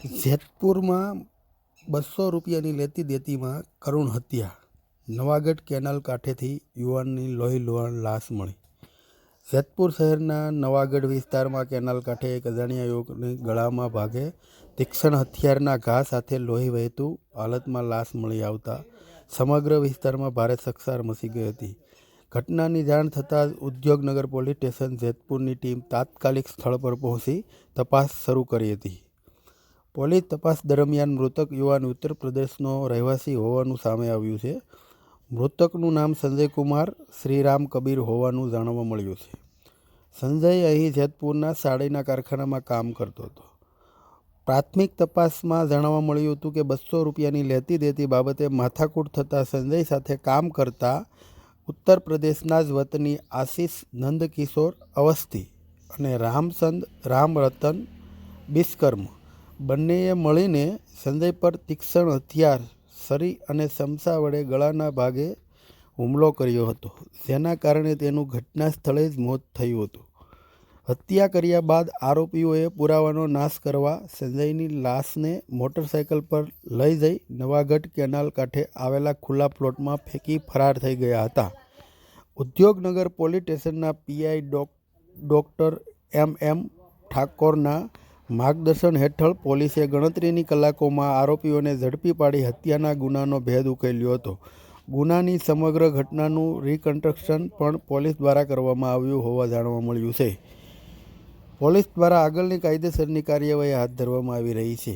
જેતપુરમાં 200 રૂપિયાની લેતી દેતીમાં કરુણ હત્યા. નવાગઢ કેનાલ કાંઠેથી યુવાનની લોહીલુહાણ લાશ મળી. જેતપુર શહેરના નવાગઢ વિસ્તારમાં કેનાલ કાંઠે એક અજાણ્યા યુવકની ગળામાં ભાગે તીક્ષ્ણ હથિયારના ઘા સાથે લોહી વહેતું હાલતમાં લાશ મળી આવતા સમગ્ર વિસ્તારમાં ભારે ચકચાર મચી ગઈ હતી. ઘટનાની જાણ થતાં જ ઉદ્યોગનગર પોલીસ સ્ટેશન જેતપુરની ટીમ તાત્કાલિક સ્થળ પર પહોંચી તપાસ શરૂ કરી હતી. પોલીસ તપાસ દરમિયાન મૃતક યુવાન ઉત્તર પ્રદેશનો રહેવાસી હોવાનું સામે આવ્યું છે. મૃતકનું નામ સંજય કુમાર શ્રીરામ કબીર હોવાનું જાણવા મળ્યું છે. સંજય અહીં જેતપુરના સાડીના કારખાનામાં કામ કરતો હતો. પ્રાથમિક તપાસમાં જાણવા મળ્યું હતું કે 200 રૂપિયાની લેતી દેતી બાબતે માથાકૂટ થતાં સંજય સાથે કામ કરતા ઉત્તર પ્રદેશના જ વતની આશીષ નંદકિશોર અવસ્થી અને રામચંદ રામરતન બિસ્કર્મ બંનેએ મળીને સંજય પર તીક્ષ્ણ હથિયાર છરી અને ચમચા વડે ગળાના ભાગે હુમલો કર્યો હતો, જેના કારણે તેનું ઘટના સ્થળે જ મોત થયું હતું. હત્યા કર્યા બાદ આરોપીઓએ પુરાવાનો નાશ કરવા સંજયની લાશને મોટરસાયકલ પર લઈ જઈ નવાગઢ કેનાલ કાંઠે આવેલા ખુલ્લા પ્લોટમાં ફેંકી ફરાર થઈ ગયા હતા. ઉદ્યોગનગર પોલીસ સ્ટેશનના પીઆઈ ડોક્ટર એમ ઠાકોરના માર્ગદર્શન હેઠળ પોલીસે ગણતરીની કલાકોમાં આરોપીઓને ઝડપી પાડી હત્યાના ગુનાનો ભેદ ઉકેલ્યો હતો. ગુનાની સમગ્ર ઘટનાનું રિકન્સ્ટ્રક્શન પણ પોલીસ દ્વારા કરવામાં આવ્યું હોવા જાણવા મળ્યું છે. પોલીસ દ્વારા આગળની કાયદેસરની કાર્યવાહી હાથ ધરવામાં આવી રહી છે.